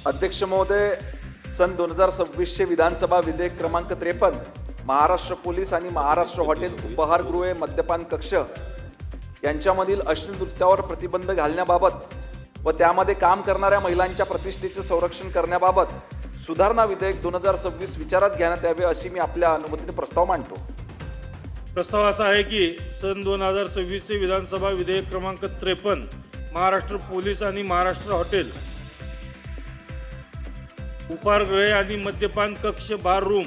अध्यक्ष महोदय, सन 2026 चे विधानसभा विधेयक क्रमांक 53 महाराष्ट्र पोलीस आणि महाराष्ट्र हॉटेल उपहारगृहे मद्यपान कक्ष यांच्यामधील अश्लील नृत्यावर प्रतिबंध घालण्याबाबत व त्यामध्ये काम करणाऱ्या महिलांच्या प्रतिष्ठेचे संरक्षण करण्याबाबत सुधारणा विधेयक 2026 विचारात घेण्यात यावे अशी मी आपल्या अनुमतीने प्रस्ताव मांडतो। प्रस्ताव असा आहे की सन 2026 चे विधानसभा विधेयक क्रमांक 53 महाराष्ट्र पोलीस आणि महाराष्ट्र हॉटेल उपहारगृहे आणि मद्यपान कक्ष बार रूम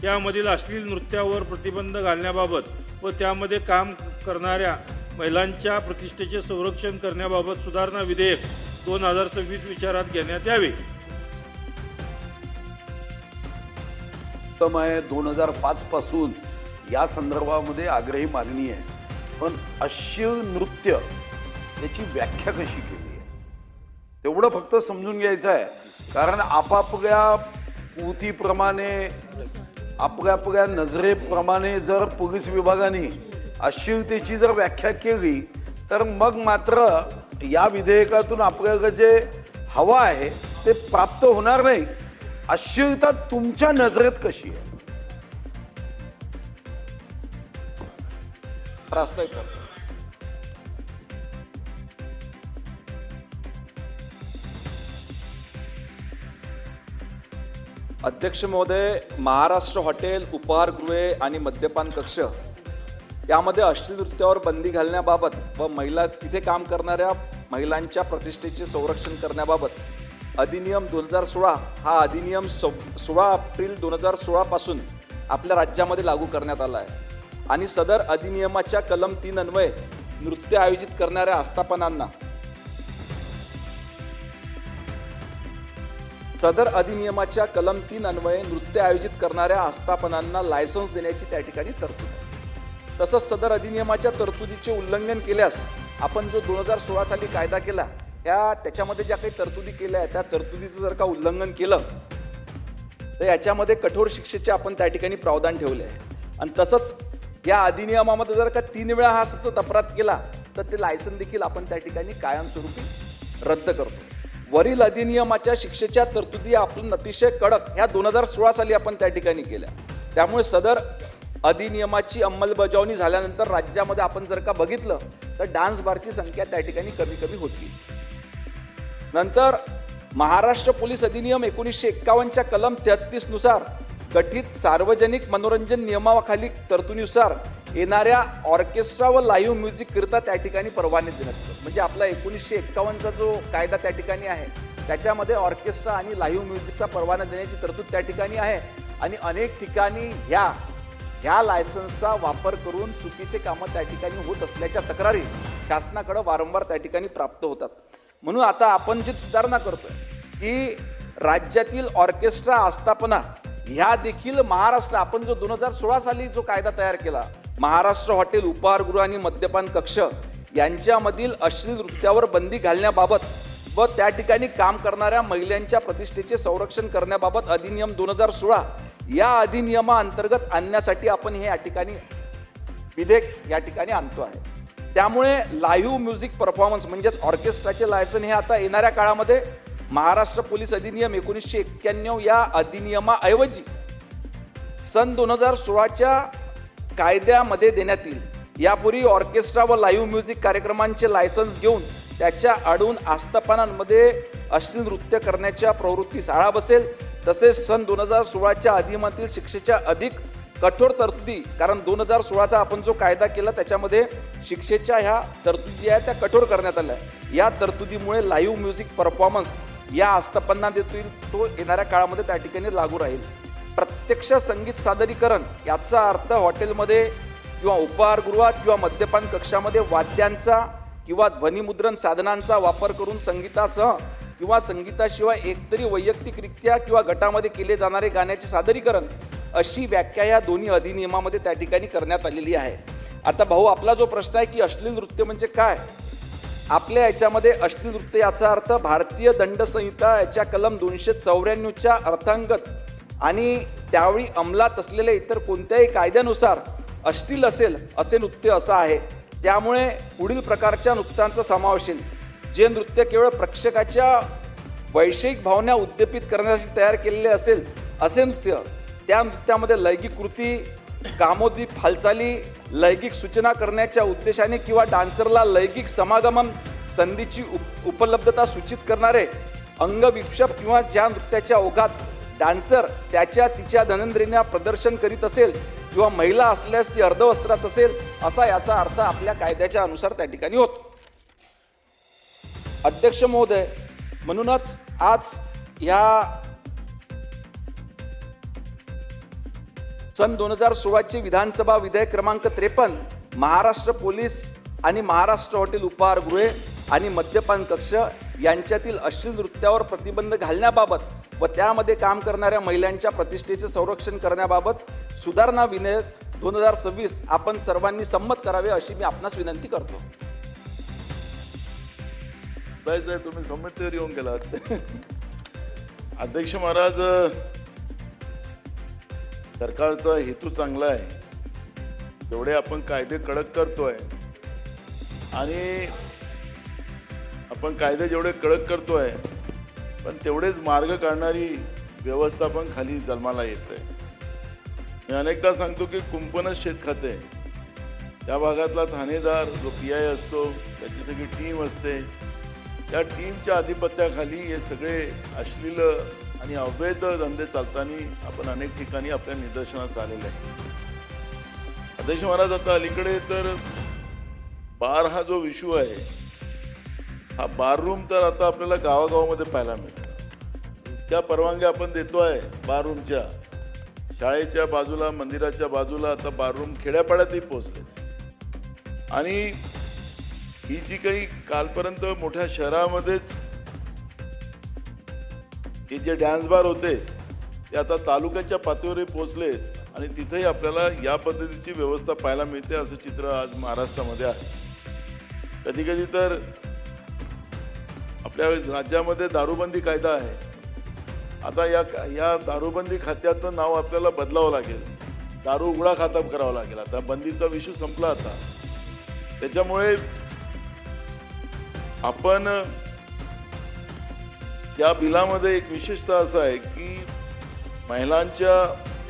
यामधील अश्लील नृत्यावर प्रतिबंध घालण्याबाबत व त्यामध्ये काम करणाऱ्या महिलांच्या प्रतिष्ठेचे संरक्षण करण्याबाबत सुधारणा विधेयक 2026 विचारात घेण्यात यावे। 2005 पासून या संदर्भामध्ये आग्रही मागणी आहे, पण अश्लील नृत्य याची व्याख्या कशी केली आहे तेवढं फक्त समजून घ्यायचं आहे। कारण आपापल्या पूतीप्रमाणे आपल्या नजरेप्रमाणे जर पोलीस विभागाने अश्लीलतेची जर व्याख्या केली तर मग मात्र या विधेयकातून आपल्याला जे हवं आहे ते प्राप्त होणार नाही। अश्लीलता तुमच्या नजरेत कशी आहे? प्रस्ताव करतो। अध्यक्ष महोदय, महाराष्ट्र हॉटेल उपहारगृहे आणि मद्यपान कक्ष यामध्ये अश्लील नृत्यावर बंदी घालण्याबाबत व तिथे काम करणाऱ्या महिलांच्या प्रतिष्ठेचे संरक्षण करण्याबाबत अधिनियम 2016 हा अधिनियम 16 एप्रिल 2016 पासून आपल्या राज्यामध्ये लागू करण्यात आला आहे आणि सदर अधिनियमाच्या कलम 3 अन्वये नृत्य आयोजित करणाऱ्या आस्थापनांना लायसन्स देण्याची त्या ठिकाणी तरतूद आहे। तसंच सदर अधिनियमाच्या तरतुदीचे उल्लंघन केल्यास आपण जो 2016 साली कायदा केला त्याच्यामध्ये ज्या काही तरतुदी केल्या त्या तरतुदीचं जर का उल्लंघन केलं तर याच्यामध्ये कठोर शिक्षेचे आपण त्या ठिकाणी प्रावधान ठेवले आहे। आणि तसंच या अधिनियमामध्ये जर का 3 वेळा हा सतत अपराध केला तर ते लायसन देखील आपण त्या ठिकाणी कायमस्वरूपी रद्द करतो। वरील अधिनियमाच्या शिक्षेच्या तरतुदी आपण अतिशय कडक ह्या 2016 साली आपण त्या ठिकाणी केल्या। त्यामुळे सदर अधिनियमाची अंमलबजावणी झाल्यानंतर राज्यामध्ये आपण जर का बघितलं तर डान्स बारची संख्या त्या ठिकाणी कमी होती। नंतर महाराष्ट्र पोलीस अधिनियम 1951च्या कलम 33 नुसार गठीत सार्वजनिक मनोरंजन नियमाखाली तरतुदीनुसार येणाऱ्या ऑर्केस्ट्रा व लाईव्ह म्युझिक करता त्या ठिकाणी परवाने देण्यात येतात। म्हणजे आपला 1951चा जो कायदा त्या ठिकाणी आहे त्याच्यामध्ये ऑर्केस्ट्रा आणि लाईव्ह म्युझिकचा परवाना देण्याची तरतूद त्या ठिकाणी आहे आणि अनेक ठिकाणी ह्या लायसन्सचा वापर करून चुकीचे कामं त्या ठिकाणी होत असल्याच्या तक्रारी शासनाकडे वारंवार त्या ठिकाणी प्राप्त होतात। म्हणून आता आपण जी सुधारणा करतोय की राज्यातील ऑर्केस्ट्रा आस्थापना ह्या देखील महाराष्ट्र आपण जो 2016 साली जो कायदा तयार केला महाराष्ट्र हॉटेल उपहारगृह आणि मद्यपान कक्ष यांच्यामधील अश्लील नृत्यावर बंदी घालण्याबाबत व त्या ठिकाणी काम करणाऱ्या महिलांच्या प्रतिष्ठेचे संरक्षण करण्याबाबत अधिनियम 2016 या अधिनियमाअंतर्गत आणण्यासाठी आपण हे या ठिकाणी विधेयक या ठिकाणी आणतो आहे। त्यामुळे लाईव्ह म्युझिक परफॉर्मन्स म्हणजेच ऑर्केस्ट्राचे लायसन हे आता येणाऱ्या काळामध्ये महाराष्ट्र पोलीस अधिनियम 1991 या अधिनियमाऐवजी सन 2016च्या कायद्यामध्ये देण्यात येईल। यापूर्वी ऑर्केस्ट्रा व लाईव्ह म्युझिक कार्यक्रमांचे लायसन्स घेऊन त्याच्या आडून आस्थापनांमध्ये अश्लील नृत्य करण्याच्या प्रवृत्तीस आळा बसेल। तसेच सन 2016च्या अधिनियमातील शिक्षेच्या अधिक कठोर तरतुदी, कारण 2016चा आपण जो कायदा केला त्याच्यामध्ये शिक्षेच्या ह्या तरतुदी आहेत त्या कठोर करण्यात आल्या। या तरतुदीमुळे लाईव्ह म्युझिक परफॉर्मन्स या आस्थापना देखील तो येणाऱ्या काळामध्ये त्या ठिकाणी लागू राहील। प्रत्यक्ष संगीत सादरीकरण याचा अर्थ हॉटेलमध्ये किंवा उपहारगृहात किंवा मद्यपान कक्षामध्ये वाद्यांचा किंवा ध्वनिमुद्रण साधनांचा वापर करून संगीतासह किंवा संगीताशिवाय एकतरी वैयक्तिकरित्या किंवा गटामध्ये केले जाणारे गाण्याचे सादरीकरण अशी व्याख्या या दोन्ही अधिनियमामध्ये त्या ठिकाणी करण्यात आलेली आहे। आता भाऊ, आपला जो प्रश्न आहे की अश्लील नृत्य म्हणजे काय, आपल्या याच्यामध्ये अश्लील नृत्य याचा अर्थ भारतीय दंड संहिता याच्या कलम 294च्या अर्थांगत आणि त्यावेळी अंमलात असलेल्या इतर कोणत्याही कायद्यानुसार अश्लील असेल असे नृत्य असं आहे। त्यामुळे पुढील प्रकारच्या नृत्यांचा समावेश होईल, जे नृत्य केवळ प्रेक्षकाच्या वैश्विक भावना उद्दीपित करण्यासाठी तयार केलेले असेल असे नृत्य, त्या नृत्यामध्ये लैंगिक कृती, कामोद्दीप हालचाली, लैंगिक सूचना करण्याच्या उद्देशाने किंवा डान्सरला लैंगिक समागमन संधीची उपलब्धता सूचित करणारे अंगविक्षेप किंवा ज्या नृत्याच्या ओघात डान्सर तिच्या धनंद्रीने प्रदर्शन करीत असेल किंवा महिला असल्यास ती अर्धवस्त्रात असेल असा याचा अर्थ आपल्या कायद्याच्या अनुसार त्या ठिकाणी होतो. अध्यक्ष महोदय, म्हणूनच आज या सन 2016चे विधानसभा विधेयक क्रमांक 53 महाराष्ट्र पोलीस आणि महाराष्ट्र हॉटेल उपहारगृहे आणि मद्यपान कक्ष यांच्यातील अश्लील नृत्यावर प्रतिबंध घालण्याबाबत व त्यामध्ये काम करणाऱ्या महिलांच्या प्रतिष्ठेचे संरक्षण करण्याबाबत सुधारणा विधेयक 2026 आपण सर्वांनी संमत करावे अशी मी आपणास विनंती करतो. तुम्ही संमतीवर येऊन गेलात. अध्यक्ष महाराज, सरकारचा हेतू चांगला आहे. जेवढे आपण कायदे कडक करतोय आणि आपण कायदे जेवढे कडक करतोय पण तेवढेच मार्ग काढणारी व्यवस्था पण खाली जन्माला येते. मी अनेकदा सांगतो की कुंपणच शेत खाते. त्या भागातला ठाणेदार जो PI असतो, त्याची सगळी टीम असते, त्या टीमच्या आधिपत्याखाली हे सगळे अश्लील आणि अवैध धंदे चालताना आपण अनेक ठिकाणी आपल्या निदर्शनास आलेले आहे. अध्यक्ष महाराज, आता अलीकडे तर बार हा जो इश्यू आहे, हा बार रूम तर आता आपल्याला गावागावामध्ये पाहायला मिळतो. त्या परवानग्या आपण देतोय बार रूमच्या. शाळेच्या बाजूला, मंदिराच्या बाजूला आता बार रूम खेड्यापाड्यातही पोहोचले. आणि ही जी काही कालपर्यंत मोठ्या शहरामध्येच हे जे डान्स बार होते ते आता तालुक्याच्या पातळीवरही पोहोचले आणि तिथेही आपल्याला या पद्धतीची व्यवस्था पाहायला मिळते असं चित्र आज महाराष्ट्रामध्ये आहे. कधी कधी तर आपल्या राज्यामध्ये दारूबंदी कायदा आहे. आता या दारूबंदी खात्याचं नाव आपल्याला बदलावं लागेल. दारू उघडा खाता करावा लागेल. आता बंदीचा विषय संपला. आता त्याच्यामुळे आपण या बिलामध्ये एक विशेषता असं आहे की महिलांच्या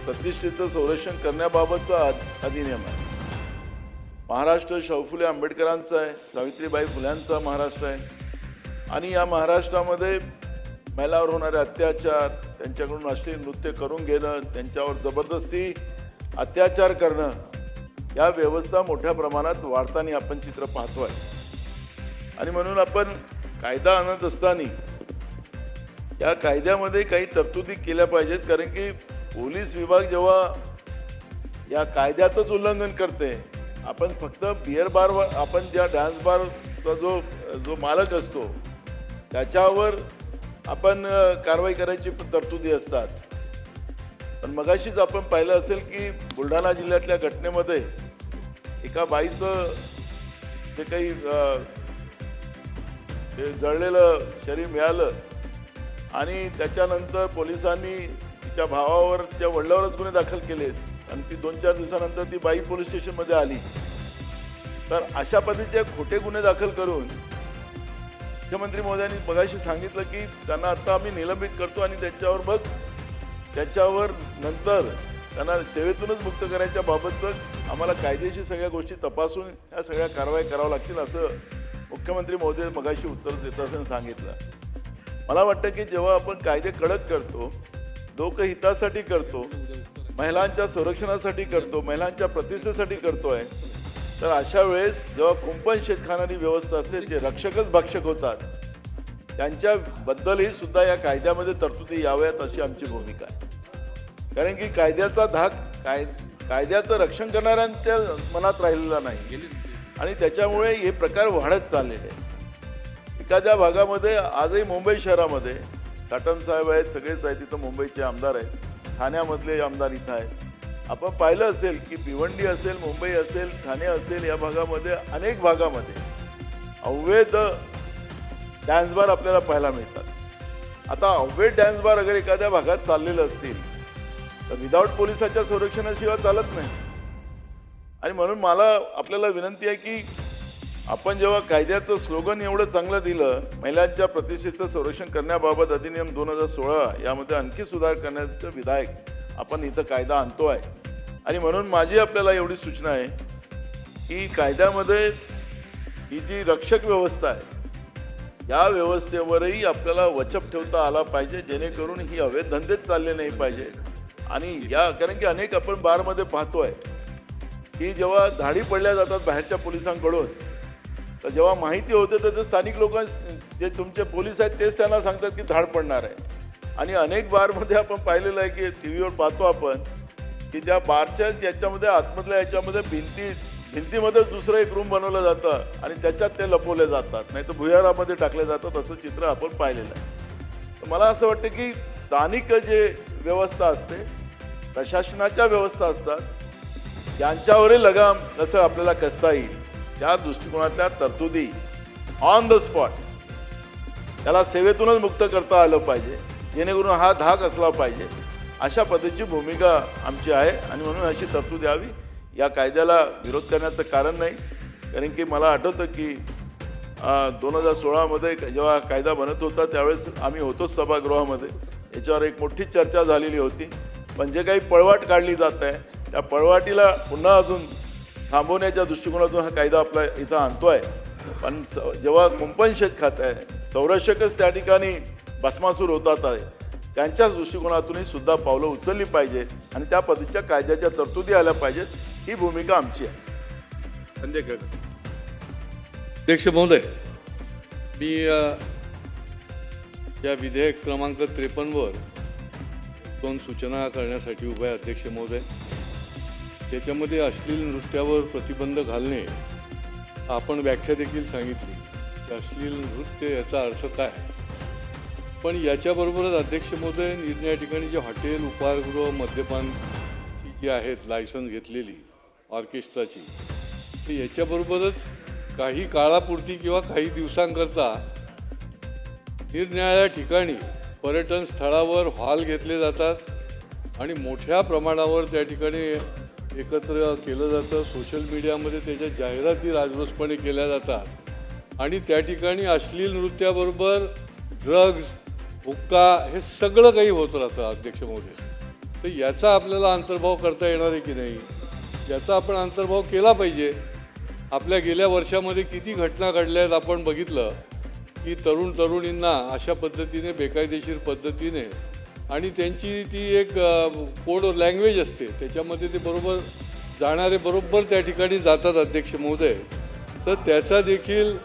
प्रतिष्ठेचं संरक्षण करण्याबाबतचा अधिनियम आहे. महाराष्ट्र शाहू फुले आंबेडकरांचा आहे, सावित्रीबाई फुल्यांचा महाराष्ट्र आहे. आणि या महाराष्ट्रामध्ये महिलांवर होणारे अत्याचार, त्यांच्याकडून अश्लील नृत्य करून घेणं, त्यांच्यावर जबरदस्ती अत्याचार करणं, या व्यवस्था मोठ्या प्रमाणात वाढताना आपण चित्र पाहतोय. आणि म्हणून आपण कायदा आणत असताना या कायद्यामध्ये काही तरतुदी केल्या पाहिजेत. कारण की पोलीस विभाग जेव्हा या कायद्याचंच उल्लंघन करते, आपण फक्त बिअर बारवर, आपण ज्या डान्स बारचा जो मालक असतो त्याच्यावर आपण कारवाई करायची तरतुदी असतात. पण मगाशीच आपण पाहिलं असेल की बुलढाणा जिल्ह्यातल्या घटनेमध्ये एका बाईचं जे काही जळलेलं शरीर मिळालं आणि त्याच्यानंतर पोलिसांनी तिच्या भावावर, तिच्या वडिलावरच गुन्हे दाखल केलेत आणि ती 2-4 दिवसानंतर ती बाई पोलीस स्टेशनमध्ये आली. तर अशा पद्धतीचे खोटे गुन्हे दाखल करून मुख्यमंत्री महोदयांनी मगाशी सांगितलं की त्यांना आता आम्ही निलंबित करतो आणि त्याच्यावर नंतर त्यांना सेवेतूनच मुक्त करायच्या बाबतचं आम्हाला कायदेशीर सगळ्या गोष्टी तपासून या सगळ्या कारवाई कराव्या लागतील असं मुख्यमंत्री महोदय मगाशी उत्तर देत असताना सांगितलं. मला वाटतं की जेव्हा आपण कायदे कडक करतो, लोकहितासाठी करतो, महिलांच्या संरक्षणासाठी करतो, महिलांच्या प्रतिष्ठेसाठी करतोय, तर अशा वेळेस जेव्हा कुंपण शेत खाणारी व्यवस्था असते, जे रक्षकच भक्षक होतात, त्यांच्याबद्दलही सुद्धा या कायद्यामध्ये तरतुदी याव्यात अशी आमची भूमिका आहे. कारण की कायद्याचा धाक कायद्याचं रक्षण करणाऱ्यांच्या मनात राहिलेला नाही आणि त्याच्यामुळे हे प्रकार वाढत चाललेले आहेत. एखाद्या भागामध्ये आजही मुंबई शहरामध्ये साटम साहेब आहेत, सगळेच आहेत, तिथं मुंबईचे आमदार आहेत, ठाण्यामधले आमदार इथं आहेत. आपण पाहिलं असेल की भिवंडी असेल, मुंबई असेल, ठाणे असेल, या भागामध्ये अनेक भागामध्ये अवैध डान्स बार आपल्याला पाहायला मिळतात. आता अवैध डान्स बार अगर एखाद्या भागात चाललेलं असतील तर विदाऊट पोलिसाच्या संरक्षणाशिवाय चालत नाही. आणि म्हणून मला आपल्याला विनंती आहे की आपण जेव्हा कायद्याचं स्लोगन एवढं चांगलं दिलं, महिलांच्या प्रतिष्ठेचं संरक्षण करण्याबाबत अधिनियम 2016 यामध्ये आणखी सुधार करण्याचं विधायक आपण इथं कायदा आणतो आहे. आणि म्हणून माझी आपल्याला एवढी सूचना आहे की कायद्यामध्ये ही जी रक्षक व्यवस्था आहे या व्यवस्थेवरही आपल्याला वचक ठेवता आला पाहिजे, जेणेकरून ही अवैध धंदेच चालले नाही पाहिजे. आणि या कारण की अनेक आपण बारमध्ये पाहतोय की जेव्हा धाडी पडल्या जातात बाहेरच्या पोलिसांकडून, तर जेव्हा माहिती होते तर ते स्थानिक लोक जे तुमचे पोलीस आहेत तेच त्यांना सांगतात की धाड पडणार आहे. आणि अनेक बारमध्ये आपण पाहिलेलं आहे की टी व्हीवर पाहतो आपण की त्या बारच्या याच्यामध्ये आतमधल्या याच्यामध्ये भिंतीमध्ये दुसरं एक रूम बनवलं जातं आणि त्याच्यात ते लपवले जातात, नाही तर भुयारामध्ये टाकले जातात, असं चित्र आपण पाहिलेलं आहे. तर मला असं वाटतं की स्थानिक जे व्यवस्था असते, प्रशासनाच्या व्यवस्था असतात, यांच्यावरील लगाम कसं आपल्याला कसता येईल त्या दृष्टिकोनातल्या तरतुदी ऑन द स्पॉट त्याला सेवेतूनच मुक्त करता आलं पाहिजे, जेणेकरून हा धाक असला पाहिजे. अशा पद्धतीची भूमिका आमची आहे आणि म्हणून अशी तरतूद यावी. या कायद्याला विरोध करण्याचं कारण नाही, कारण की मला आठवतं की 2016मध्ये जेव्हा कायदा बनत होता त्यावेळेस आम्ही होतोच सभागृहामध्ये, याच्यावर एक मोठी चर्चा झालेली होती. पण जे काही पळवाट काढली जात आहे त्या पळवाटीला पुन्हा अजून थांबवण्याच्या दृष्टिकोनातून हा कायदा आपला इथं आणतो आहे. पण जेव्हा कुंपण शेत खात आहे, संरक्षकच त्या ठिकाणी भस्मासूर होतात आहे, त्यांच्याच दृष्टिकोनातूनही सुद्धा पावलं उचलली पाहिजे आणि त्या पद्धतीच्या कायद्याच्या तरतुदी आल्या पाहिजेत, ही भूमिका आमची आहे. संजय काका. अध्यक्ष महोदय, मी या विधेयक क्रमांक 53वर 2 सूचना करण्यासाठी उभा आहे. अध्यक्ष महोदय, त्याच्यामध्ये अश्लील नृत्यावर प्रतिबंध घालणे आपण व्याख्या देखील सांगितली. अश्लील नृत्य याचा अर्थ काय, पण याच्याबरोबरच अध्यक्ष महोदय या ठिकाणी जे हॉटेल, उपाहारगृह, मद्यपानची जी आहेत लायसन्स घेतलेली ऑर्केस्ट्राची, तर याच्याबरोबरच काही काळापुरती किंवा काही दिवसांकरता निरनिराळ्या ठिकाणी पर्यटन स्थळावर हॉल घेतले जातात आणि मोठ्या प्रमाणावर त्या ठिकाणी एकत्र केलं जातं. सोशल मीडियामध्ये त्याच्या जाहिराती राजरोसपणे केल्या जातात आणि त्या ठिकाणी अश्लील नृत्याबरोबर ड्रग्ज, हुक्का हे सगळं काही होत राहतं. अध्यक्ष महोदय, तर याचा आपल्याला अंतर्भाव करता येणार आहे की नाही, याचा आपण अंतर्भाव केला पाहिजे. आपल्या गेल्या वर्षामध्ये किती घटना घडल्या आहेत आपण बघितलं की तरुणींना अशा पद्धतीने बेकायदेशीर पद्धतीने, आणि त्यांची ती एक कोड लँग्वेज असते त्याच्यामध्ये ते बरोबर जाणारे बरोबर त्या ठिकाणी जातात. अध्यक्ष महोदय, तर त्याचा देखील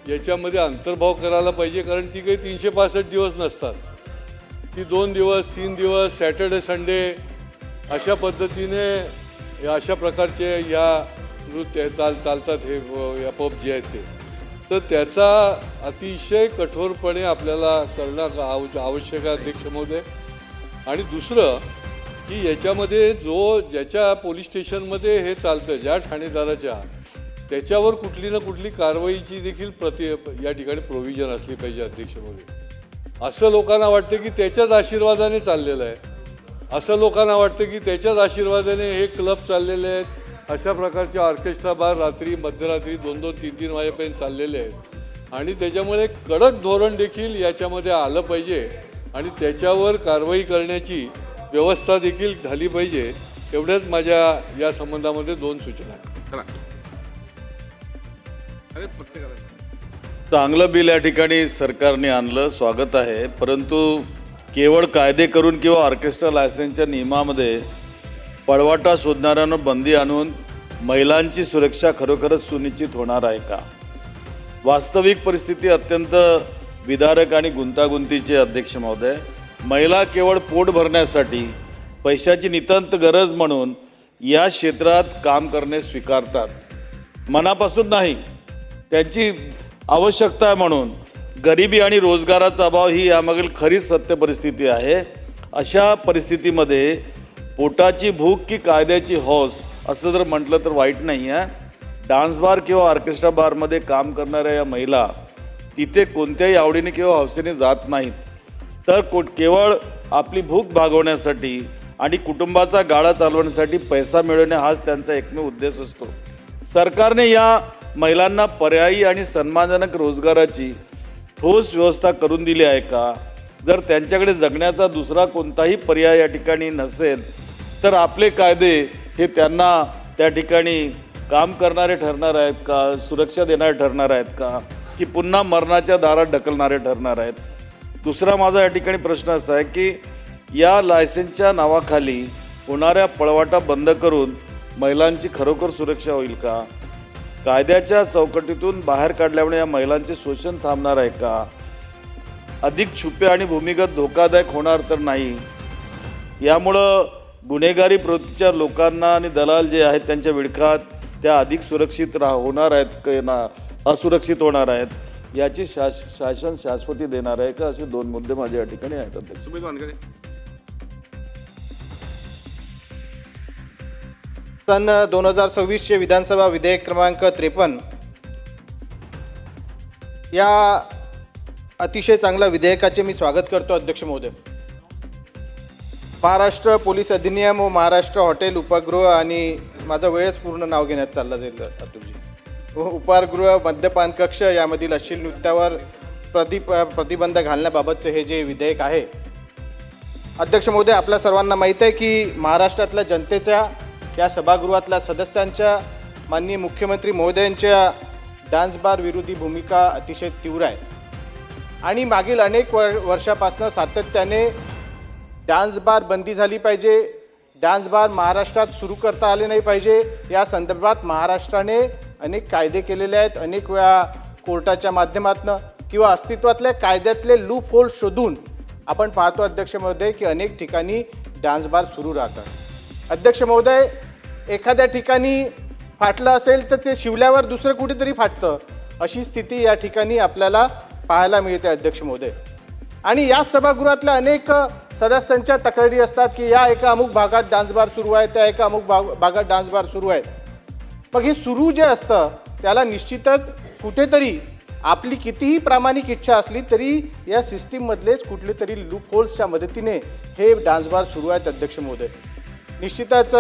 याच्यामध्ये अंतर्भाव करायला पाहिजे, कारण ती काही 365 दिवस नसतात, ती 2 दिवस 3 दिवस सॅटर्डे संडे अशा पद्धतीने अशा प्रकारचे या नृत्य चालतात हे या पब जे आहेत ते. तर त्याचा अतिशय कठोरपणे आपल्याला करणं आवश्यक आहे. अध्यक्ष महोदय, आणि दुसरं की याच्यामध्ये ज्याच्या पोलीस स्टेशनमध्ये हे चालतं, ज्या ठाणेदाराच्या, त्याच्यावर कुठली ना कुठली कारवाईची देखील या ठिकाणी प्रोव्हिजन असली पाहिजे. अध्यक्ष महोदय, असं लोकांना वाटतं की त्याच्याच आशीर्वादाने चाललेलं आहे, असं लोकांना वाटतं की त्याच्याच आशीर्वादाने हे क्लब चाललेले आहेत, अशा प्रकारचे ऑर्केस्ट्रा बार रात्री मध्यरात्री 2-2, 3-3 वाजेपर्यंत चाललेले आहेत. आणि त्याच्यामुळे कडक धोरण देखील याच्यामध्ये आलं पाहिजे आणि त्याच्यावर कारवाई करण्याची व्यवस्था देखील झाली पाहिजे. एवढ्याच माझ्या या संबंधामध्ये 2 सूचना आहेत. चांगलं बिल या ठिकाणी सरकारने आणलं, स्वागत आहे. परंतु केवळ कायदे करून किंवा ऑर्केस्ट्रा लायसन्सच्या नियमामध्ये पळवाटा शोधणाऱ्यांना बंदी आणून महिलांची सुरक्षा खरोखरच सुनिश्चित होणार आहे का? वास्तविक परिस्थिती अत्यंत विदारक आणि गुंतागुंतीची. अध्यक्ष महोदय, महिला केवळ पोट भरण्यासाठी, पैशाची नितांत गरज म्हणून या क्षेत्रात काम करणे स्वीकारतात, मनापासून नाही, त्यांची आवश्यकता आहे म्हणून. गरिबी आणि रोजगाराचा अभाव ही यामागील खरीच सत्य परिस्थिती आहे. अशा परिस्थितीमध्ये पोटाची भूक की कायद्याची हौस असं जर म्हटलं तर वाईट नाही आहे. डान्स बार किंवा ऑर्केस्ट्रा बारमध्ये काम करणाऱ्या या महिला तिथे कोणत्याही आवडीने किंवा हौसेने जात नाहीत, तर केवळ आपली भूक भागवण्यासाठी आणि कुटुंबाचा गाडा चालवण्यासाठी पैसा मिळवणे हाच त्यांचा एकमेव उद्देश असतो. सरकारने या महिलांना पर्यायी आणि सन्मानजनक रोजगाराची ठोस व्यवस्था करून दिली आहे का? जर त्यांच्याकडे जगण्याचा दुसरा कोणताही पर्याय या ठिकाणी नसेल तर आपले कायदे हे त्यांना त्या ठिकाणी काम करणारे ठरणार आहेत का, सुरक्षा देणारे ठरणार आहेत का, की पुन्हा मरणाच्या दारात ढकलणारे ठरणार आहेत? दुसरा माझा या ठिकाणी प्रश्न असा आहे की या लायसन्सच्या नावाखाली होणाऱ्या पळवाटा बंद करून महिलांची खरोखर सुरक्षा होईल का? कायद्याच्या चौकटीतून बाहेर काढल्यामुळे या महिलांचे शोषण थांबणार आहे का? अधिक छुपे आणि भूमिगत धोकादायक होणार तर नाही? यामुळं गुन्हेगारी प्रवृत्तीच्या लोकांना आणि दलाल जे आहेत त्यांच्या विळखात त्या अधिक सुरक्षित होणार आहेत का ना असुरक्षित होणार आहेत, याची शासन शाश्वती देणार आहे का? असे दोन मुद्दे माझ्या या ठिकाणी आहेत. सुमित वानखेडे. सन 2026चे विधानसभा विधेयक क्रमांक 53 या अतिशय चांगल्या विधेयकाचे मी स्वागत करतो अध्यक्ष महोदय. महाराष्ट्र पोलीस अधिनियम व महाराष्ट्र हॉटेल उपगृह आणि माझं वेळच पूर्ण नाव घेण्यात चाललं जाईल अतुलजी. उपहारगृह मद्यपान कक्ष यामधील अश्लील नृत्यावर प्रतिबंध घालण्याबाबतचे हे जे विधेयक आहे अध्यक्ष महोदय, आपल्या सर्वांना माहीत आहे की महाराष्ट्रातल्या जनतेच्या या सभागृहातल्या सदस्यांच्या माननीय मुख्यमंत्री महोदयांच्या डान्स बार विरोधी भूमिका अतिशय तीव्र आहे आणि मागील अनेक वर्षापासून सातत्याने डान्स बार बंदी झाली पाहिजे, डान्स बार महाराष्ट्रात सुरू करता आले नाही पाहिजे या संदर्भात महाराष्ट्राने अनेक कायदे केलेले आहेत. अनेक वेळा कोर्टाच्या माध्यमातून किंवा अस्तित्वातल्या कायद्यातले लूप होल शोधून आपण पाहतो अध्यक्ष महोदय की अनेक ठिकाणी डान्स बार सुरू राहतात. अध्यक्ष महोदय, एखाद्या ठिकाणी फाटलं असेल तर ते शिवल्यावर दुसरं कुठेतरी फाटतं, अशी स्थिती या ठिकाणी आपल्याला पाहायला मिळते अध्यक्ष महोदय. आणि या सभागृहातल्या अनेक सदस्यांच्या तक्रारी असतात की या एका अमुक भागात डान्स बार सुरू आहे, त्या एका अमुक भागात डान्स बार सुरू आहेत. मग हे सुरू जे असतं त्याला निश्चितच कुठेतरी आपली कितीही प्रामाणिक इच्छा असली तरी या सिस्टीममधलेच कुठले तरी लूप होल्सच्या मदतीने हे डान्स बार सुरू आहेत अध्यक्ष महोदय. निश्चितच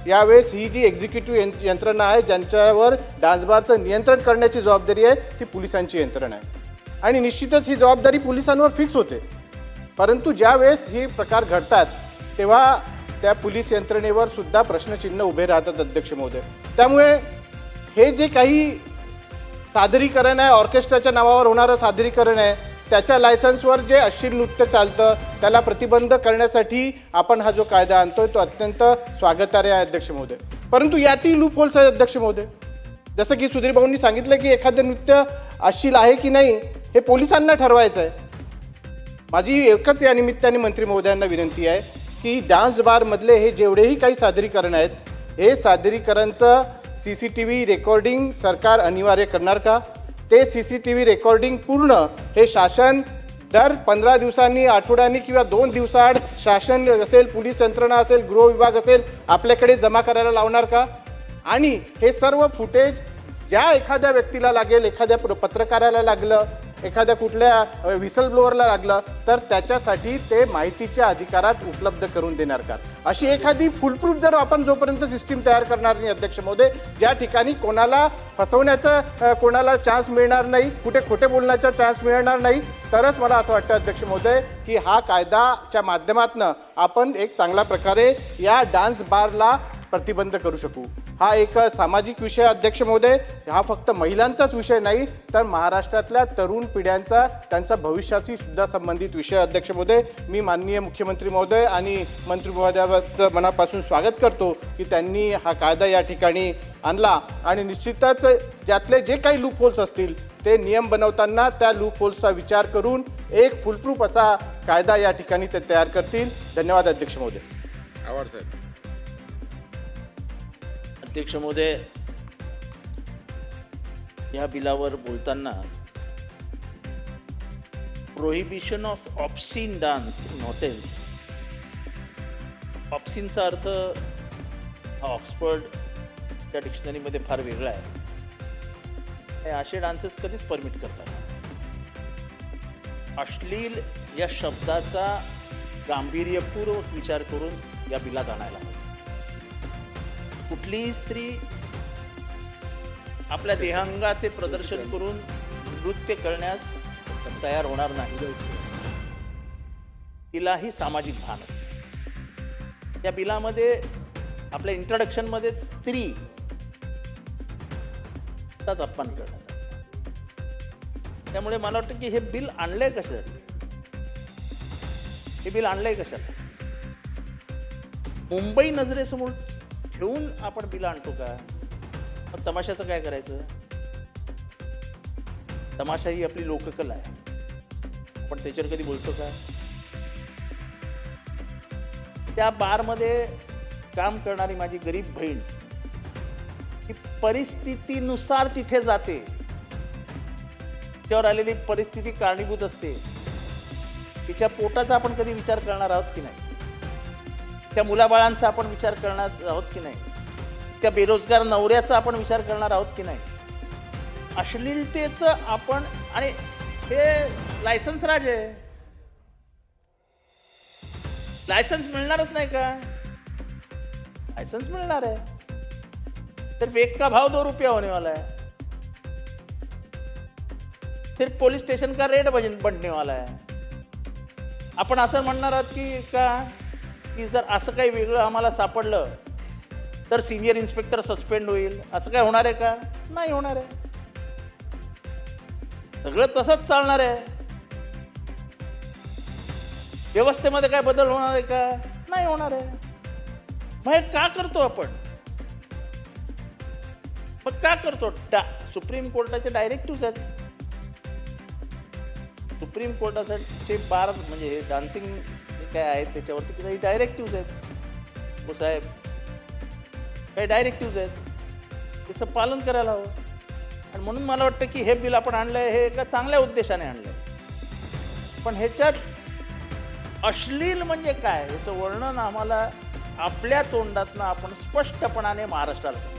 यावेळेस ही जी एक्झिक्युटिव्ह यंत्रणा आहे ज्यांच्यावर डान्स बारचं नियंत्रण करण्याची जबाबदारी आहे ती पोलिसांची यंत्रणा आहे आणि निश्चितच ही जबाबदारी पोलिसांवर फिक्स होते. परंतु ज्यावेळेस हे प्रकार घडतात तेव्हा त्या पोलीस यंत्रणेवर सुद्धा प्रश्नचिन्ह उभे राहतात अध्यक्ष महोदय. त्यामुळे हे जे काही सादरीकरण आहे, ऑर्केस्ट्राच्या नावावर होणारं सादरीकरण आहे, त्याच्या लायसन्सवर जे अश्लील नृत्य चालतं त्याला प्रतिबंध करण्यासाठी आपण हा जो कायदा आणतोय तो अत्यंत स्वागतार्ह आहे अध्यक्ष महोदय. परंतु यातही लूप होल्स आहे अध्यक्ष महोदय. जसं की सुधीर भाऊंनी सांगितलं की एखादं नृत्य अश्लील आहे की नाही हे पोलिसांना ठरवायचं आहे. माझी एकच या निमित्ताने मंत्री महोदयांना विनंती आहे की डान्स बारमधले हे जेवढेही काही सादरीकरण आहेत हे सादरीकरणचं CCTV रेकॉर्डिंग सरकार अनिवार्य करणार का? ते CCTV रेकॉर्डिंग पूर्ण हे शासन दर 15 दिवसांनी, आठवड्यांनी किंवा 2 दिवसाआड शासन असेल, पोलीस यंत्रणा असेल, गृह विभाग असेल आपल्याकडे जमा करायला लावणार का? आणि हे सर्व फुटेज ज्या एखाद्या व्यक्तीला लागेल, एखाद्या पत्रकाराला लागलं, एखाद्या कुठल्या व्हिसल ब्लोअरला लागलं तर त्याच्यासाठी ते माहितीच्या अधिकारात उपलब्ध करून देणार का? अशी एखादी फुलप्रूफ जर आपण जोपर्यंत सिस्टीम तयार करणार नाही अध्यक्ष महोदय, ज्या ठिकाणी कोणाला फसवण्याचा कोणाला चान्स मिळणार नाही, कुठे खोटे बोलण्याचा चान्स मिळणार नाही, तरच मला असं वाटतं अध्यक्ष महोदय की हा कायदाच्या माध्यमातून आपण एक चांगल्या प्रकारे या डान्स बारला प्रतिबंध करू शकू. हा एक सामाजिक विषय अध्यक्ष महोदय, हा फक्त महिलांचाच विषय नाही तर महाराष्ट्रातल्या तरुण पिढ्यांचा, त्यांच्या भविष्याशी सुद्धा संबंधित विषय अध्यक्ष महोदय. मी माननीय मुख्यमंत्री महोदय आणि मंत्री महोदयाचं मनापासून स्वागत करतो की त्यांनी हा कायदा या ठिकाणी आणला आणि निश्चितच ज्यातले जे काही लूप होल्स असतील ते नियम बनवताना त्या लूप होल्सचा विचार करून एक फुलप्रूफ असा कायदा या ठिकाणी ते तयार करतील. धन्यवाद अध्यक्ष महोदय. आवाड साहेब. अध्यक्ष महोदय, या बिलावर बोलताना prohibition of obscene dance in hotels, ऑब्सिनचा अर्थ हा ऑक्सफर्डच्या डिक्शनरीमध्ये फार वेगळा आहे. हे असे डान्सेस कधीच परमिट करतात. अश्लील या शब्दाचा गांभीर्यपूर्वक विचार करून या बिलात आणायला हवं. कुठलीही स्त्री आपल्या देहांगाचे प्रदर्शन करून नृत्य करण्यास तयार होणार नाही. तिलाही सामाजिक भान असते. या बिलामध्ये आपल्या इंट्रोडक्शनमध्ये स्त्री चाच अपमान करण्यात आला. त्यामुळे मला वाटतं की हे बिल आणलंय कशासाठी, हे बिल आणलंय कशासाठी? मुंबई नजरेसमोर ठेवून आपण बिल आणतो का? मग तमाशाचं काय करायचं? तमाशा ही आपली लोककला आहे, आपण त्याच्यावर कधी बोलतो का? त्या बारमध्ये काम करणारी माझी गरीब बहीण ही परिस्थितीनुसार तिथे जाते, त्यावर आलेली परिस्थिती कारणीभूत असते. तिच्या पोटाचा आपण कधी विचार करणार आहोत की नाही? त्या मुलाबाळांचा आपण विचार करणार आहोत की नाही? त्या बेरोजगार नवऱ्याचा आपण विचार करणार आहोत की नाही? अश्लीलतेचं आपण, आणि हे लायसन्स राज आहे, लायसन्स मिळणारच नाही का? लायसन्स मिळणार आहे तर वेग का भाव 2 रुपया होने वाला है, फिर पुलिस स्टेशन का रेट बनने वाला है. आपण असं म्हणणार आहोत की जर असं काही वेगळं आम्हाला सापडलं तर सिनियर इन्स्पेक्टर सस्पेंड होईल, असं काय होणार आहे का? नाही होणार आहे. सगळं तसंच चालणार आहे. व्यवस्थेमध्ये काय बदल होणार आहे का? नाही होणार आहे. मग हे का करतो आपण? मग का करतो? सुप्रीम कोर्टाचे डायरेक्टिव्ह आहेत. सुप्रीम कोर्टाचे बार म्हणजे हे डान्सिंग काय आहे त्याच्यावरती काही डायरेक्टिव्ह आहेत. हो साहेब, काही डायरेक्टिव्ह आहेत, त्याचं पालन करायला हवं. आणि म्हणून मला वाटतं की हे बिल आपण आणलंय हे एका चांगल्या उद्देशाने आणलंय. पण ह्याच्यात अश्लील म्हणजे काय याचं वर्णन आम्हाला आपल्या तोंडातनं आपण स्पष्टपणाने महाराष्ट्राला सांगतो.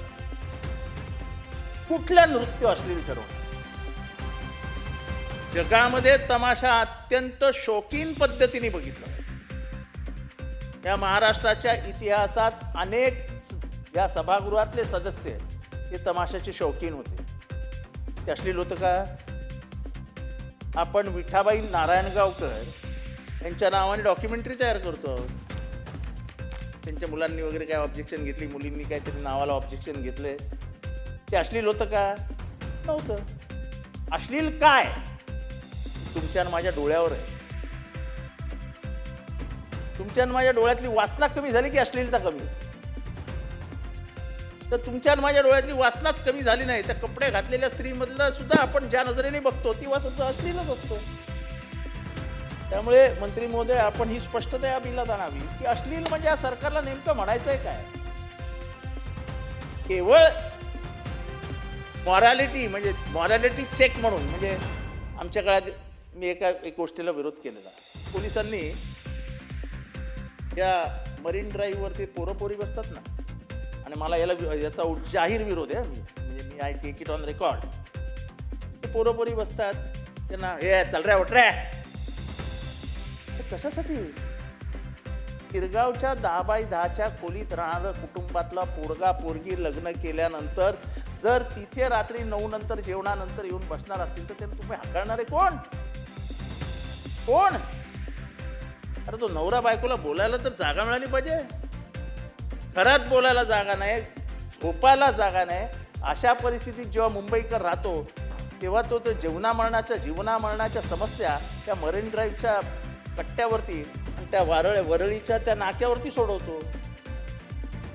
कुठलं नृत्य अश्लील ठरवणं? जगामध्ये तमाशा अत्यंत शौकीन पद्धतीने बघितलं. या महाराष्ट्राच्या इतिहासात अनेक या सभागृहातले सदस्य हे तमाशाचे शौकीन होते. ते अश्लील होतं का? आपण विठाबाई नारायणगावकर यांच्या नावाने डॉक्युमेंटरी तयार करतो. त्यांच्या मुलांनी वगैरे काय ऑब्जेक्शन घेतली, मुलींनी काहीतरी नावाला ऑब्जेक्शन घेतले. ते अश्लील होतं का? नव्हतं. अश्लील काय? तुमच्या आणि माझ्या डोळ्यावर आहे. तुमच्या आणि माझ्या डोळ्यातली वासना कमी झाली की अश्लीलता कमी? तर तुमच्या आणि माझ्या डोळ्यातली वासनाच कमी झाली नाही, त्या कपडे घातलेल्या स्त्रीमधलं सुद्धा आपण ज्या नजरेने बघतो ती वासना अश्लीलच असतो. त्यामुळे मंत्री महोदय, आपण ही स्पष्टता या बिलात आणावी की अश्लील म्हणजे या सरकारला नेमकं म्हणायचंय काय? केवळ मॉरॅलिटी म्हणजे मॉरॅलिटी चेक म्हणून, म्हणजे आमच्या काळात मी एका गोष्टीला विरोध केलेला. पोलिसांनी या मरीन ड्राईव्हवरती पोरपोरी बसतात ना, आणि मला याचा जाहीर विरोध आहे. म्हणजे मी I take it on record. ते पोरपोरी बसतात, त्यांना हे चल रे उठ रे. कशासाठी? किरगावच्या 10x10च्या खोलीत राहणारं कुटुंबातला पोरगा पोरगी लग्न केल्यानंतर जर तिथे रात्री 9 नंतर जेवणानंतर येऊन बसणार असतील तर त्यांना तुम्ही हाकलणारे कोण? कोण? अरे तो नवरा बायकोला बोलायला तर जागा मिळाली पाहिजे. घरात बोलायला जागा नाही, झोपायला जागा नाही. अशा परिस्थितीत जेव्हा मुंबईकर राहतो तेव्हा तो जीवना मरणाच्या समस्या त्या मरीन ड्राईव्हच्या कट्ट्यावरती आणि त्या वरळीच्या त्या नाक्यावरती सोडवतो,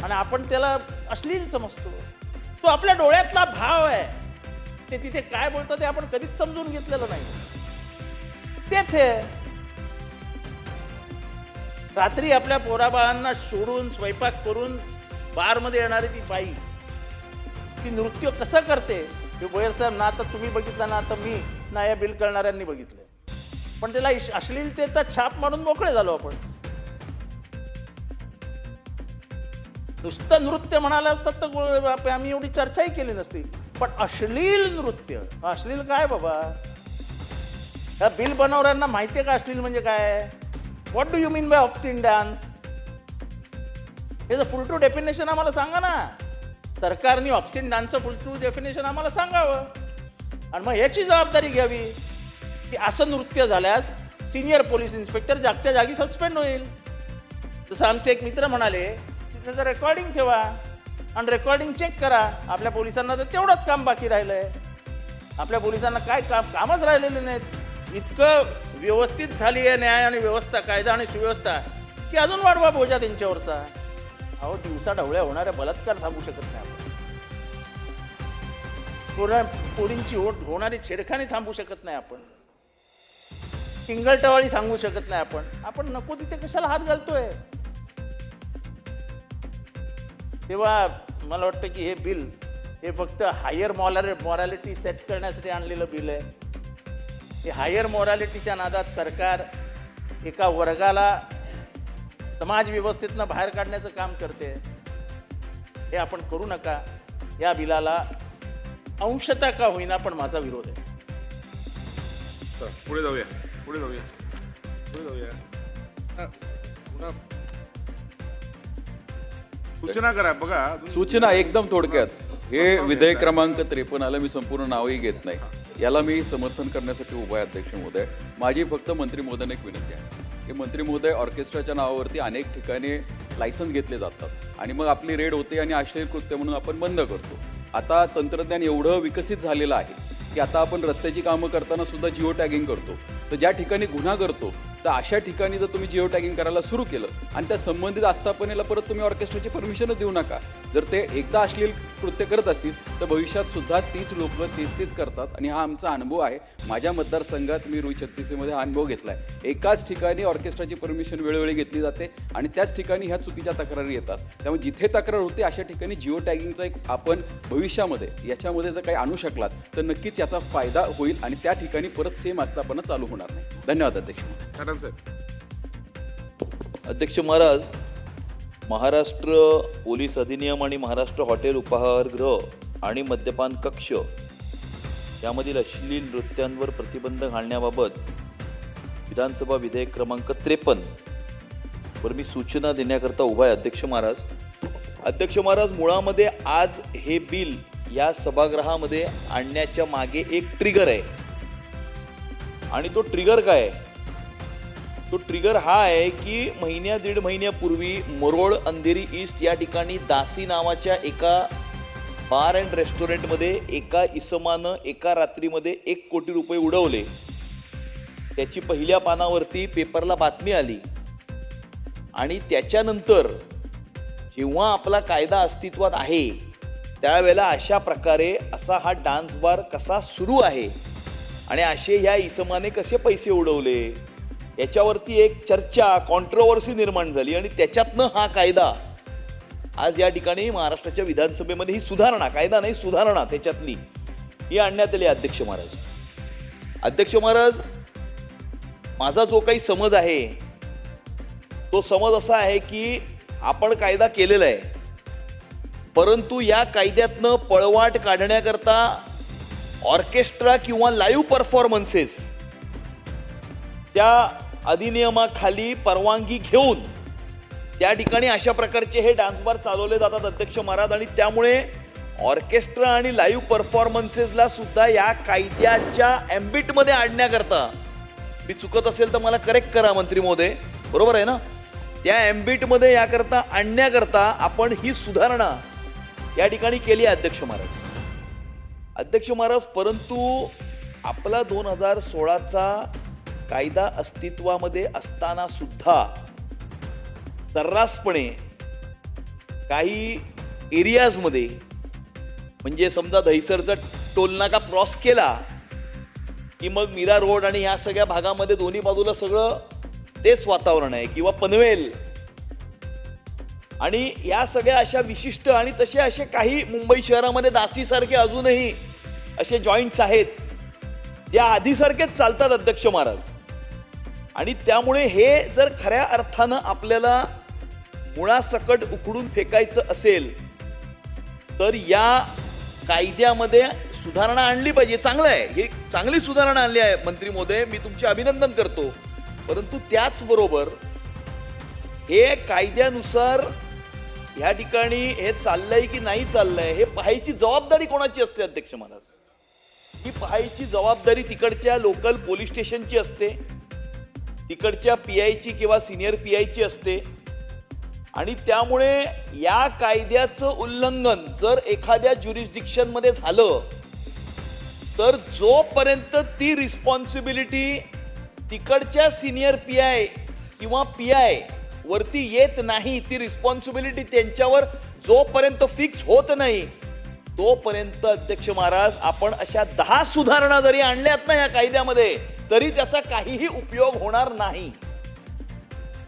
आणि आपण त्याला अश्लील समजतो. तो आपल्या डोळ्यातला भाव आहे. ते तिथे काय बोलतं ते आपण कधीच समजून घेतलेलं नाही. तेच आहे. रात्री आपल्या पोराबाळांना सोडून स्वयंपाक करून बारमध्ये येणारी ती बाई ती नृत्य कसं करते हे बोयर साहेब ना आता तुम्ही बघितलं ना आता मी ना या बिल करणाऱ्यांनी बघितलं. पण त्याला अश्लीलतेचा छाप मारून मोकळे झालो आपण. नुसतं नृत्य म्हणाला असतात तर आम्ही एवढी चर्चाही केली नसती. पण अश्लील नृत्य, अश्लील काय बाबा? या बिल बनवणाऱ्यांना माहिती आहे का अश्लील म्हणजे काय? What do you mean by obscene dance? हे फुल टू डेफिनेशन आम्हाला सांगा ना. सरकारने ऑब्सिन डान्सचं फुल ट्रू डेफिनेशन आम्हाला सांगावं आणि मग याची जबाबदारी घ्यावी की असं नृत्य झाल्यास सिनियर पोलीस इन्स्पेक्टर जागच्या जागी सस्पेंड होईल. जसं आमचे एक मित्र म्हणाले की त्याचं रेकॉर्डिंग ठेवा आणि रेकॉर्डिंग चेक करा. आपल्या पोलिसांना तर तेवढंच काम बाकी राहिलं आहे. आपल्या पोलिसांना काय कामच राहिलेले नाहीत. इतकं व्यवस्थित झाली आहे न्याय आणि व्यवस्था, कायदा आणि सुव्यवस्था की अजून वाढवा बोजा त्यांच्यावरचा. अहो, दिवसा ढवळ्या होणाऱ्या बलात्कार थांबू शकत नाही आपण. पोरींची होणारी छेडखानी थांबू शकत नाही आपण. टिंगलटवाळी सांगू शकत नाही आपण नको तिथे कशाला हात घालतोय. तेव्हा मला वाटतं की हे बिल हे फक्त हायर मॉरॅलिटी सेट करण्यासाठी आणलेलं बिल आहे. हे हायर मॉरॅलिटीच्या नादात सरकार एका वर्गाला समाज व्यवस्थेतनं बाहेर काढण्याचं काम करते. हे आपण करू नका. या बिलाला अंशतः का होईना पण माझा विरोध आहे. पुढे जाऊया. सूचना करा. बघा, सूचना एकदम थोडक्यात. हे विधेयक क्रमांक 53 मी संपूर्ण नावही घेत नाही. याला मी समर्थन करण्यासाठी उभा आहे अध्यक्ष महोदय. माझी फक्त मंत्री महोदयांना एक विनंती आहे की मंत्री महोदय, ऑर्केस्ट्राच्या नावावरती अनेक ठिकाणी लायसन्स घेतले जातात आणि मग आपली रेड होते आणि अश्लील कृत्य म्हणून आपण बंद करतो. आता तंत्रज्ञान एवढं विकसित झालेलं आहे की आता आपण रस्त्याची कामं करताना सुद्धा जिओ टॅगिंग करतो. तर ज्या ठिकाणी गुन्हा करतो तर अशा ठिकाणी जर तुम्ही जिओ टॅगिंग करायला सुरू केलं आणि त्या संबंधित आस्थापनेला परत तुम्ही ऑर्केस्ट्राची परमिशनच देऊ नका. जर ते एकदा अश्लील कृत्य करत असतील तर भविष्यात सुद्धा तीच लोक तीच करतात आणि हा आमचा अनुभव आहे. माझ्या मतदारसंघात मी रुई 36मध्ये हा अनुभव घेतला आहे. एकाच ठिकाणी ऑर्केस्ट्राची परमिशन वेळोवेळी घेतली जाते आणि त्याच ठिकाणी ह्या चुकीच्या तक्रारी येतात. त्यामुळे जिथे तक्रार होते अशा ठिकाणी जिओ टॅगिंगचा एक आपण भविष्यामध्ये याच्यामध्ये जर काही आणू शकलात तर नक्कीच याचा फायदा होईल आणि त्या ठिकाणी परत सेम आस्थापना चालू होणार नाही. धन्यवाद अध्यक्ष. मॅडम साहेब. अध्यक्ष महाराज, महाराष्ट्र पोलीस अधिनियम आणि महाराष्ट्र हॉटेल उपाहारगृह आणि मद्यपान कक्ष यामधील अश्लील नृत्यांवर प्रतिबंध घालण्याबाबत विधानसभा विधेयक क्रमांक 53 वर मी सूचना देण्याकरता उभा आहे अध्यक्ष महाराज. अध्यक्ष महाराज, मुळामध्ये आज हे बिल या सभागृहामध्ये आणण्याच्या मागे एक ट्रिगर आहे आणि तो ट्रिगर काय आहे? तो ट्रिगर हा आहे की दीड महिन्यापूर्वी मरोळ अंधेरी ईस्ट या ठिकाणी दासी नावाच्या एका बार अँड रेस्टॉरंटमध्ये एका इसमानं एका रात्रीमध्ये 1 कोटी रुपये उडवले. त्याची पहिल्या पानावरती पेपरला बातमी आली आणि त्याच्यानंतर जेव्हा आपला कायदा अस्तित्वात आहे त्यावेळेला अशा प्रकारे असा हा डान्स बार कसा सुरू आहे आणि असे ह्या इसमाने कसे पैसे उडवले याच्यावरती एक चर्चा, कॉन्ट्रोवर्सी निर्माण झाली आणि त्याच्यातनं हा कायदा आज या ठिकाणी महाराष्ट्राच्या विधानसभेमध्ये ही सुधारणा, कायदा नाही सुधारणा त्याच्यातली ही आणण्यात आली. अध्यक्ष महाराज, अध्यक्ष महाराज, माझा जो काही समज आहे तो समज असा आहे की आपण कायदा केलेला आहे परंतु या कायद्यातनं पळवाट काढण्याकरता ऑर्केस्ट्रा किंवा लाईव्ह परफॉर्मन्सेस त्या अधिनियमाखाली परवानगी घेऊन त्या ठिकाणी अशा प्रकारचे हे डान्स बार चालवले जातात अध्यक्ष महाराज. आणि त्यामुळे ऑर्केस्ट्रा आणि लाईव्ह परफॉर्मन्सेसला सुद्धा या कायद्याच्या एम्बिटमध्ये आणण्याकरता, मी चुकत असेल तर मला करेक्ट करा मंत्री महोदय, बरोबर आहे ना, त्या एम्बिटमध्ये याकरता आणण्याकरता आपण ही सुधारणा या ठिकाणी केली आहे अध्यक्ष महाराज. अध्यक्ष महाराज, परंतु आपला 2016चा कायदा अस्तित्वामध्ये असताना सुद्धा सर्रासपणे काही एरियाजमध्ये म्हणजे समजा दहिसरचा टोलनाका क्रॉस केला की मग मीरा रोड आणि ह्या सगळ्या भागामध्ये दोन्ही बाजूला सगळं तेच वातावरण आहे किंवा पनवेल आणि या सगळ्या अशा विशिष्ट आणि तसे असे काही मुंबई शहरामध्ये दासीसारखे अजूनही असे जॉईंट्स आहेत जे आधीसारखेच चालतात अध्यक्ष महाराज. आणि त्यामुळे हे जर खऱ्या अर्थानं आपल्याला मुळासकट उखडून फेकायचं असेल तर या कायद्यामध्ये सुधारणा आणली पाहिजे. चांगलं आहे, हे चांगली सुधारणा आणली आहे मंत्री महोदय, मी तुमचे अभिनंदन करतो. परंतु त्याचबरोबर हे कायद्यानुसार ह्या ठिकाणी हे चाललंय की नाही चाललंय हे पाहायची जबाबदारी कोणाची असते अध्यक्ष महाराज? ही पाहायची जबाबदारी तिकडच्या लोकल पोलीस स्टेशनची असते, तिकडच्या PI ची किंवा सिनियर PI ची असते. आणि त्यामुळे या कायद्याचं उल्लंघन जर एखाद्या ज्युरिस्डिक्शन मध्ये झालं तर जोपर्यंत ती रिस्पॉन्सिबिलिटी तिकडच्या सिनियर PI किंवा PI वरती येत नाही, ती रिस्पॉन्सिबिलिटी त्यांच्यावर जोपर्यंत फिक्स होत नाही तोपर्यंत अध्यक्ष महाराज आपण अशा 10 सुधारणा जरी आणल्यात ना या कायद्यामध्ये तरी त्याचा काहीही उपयोग होणार नाही.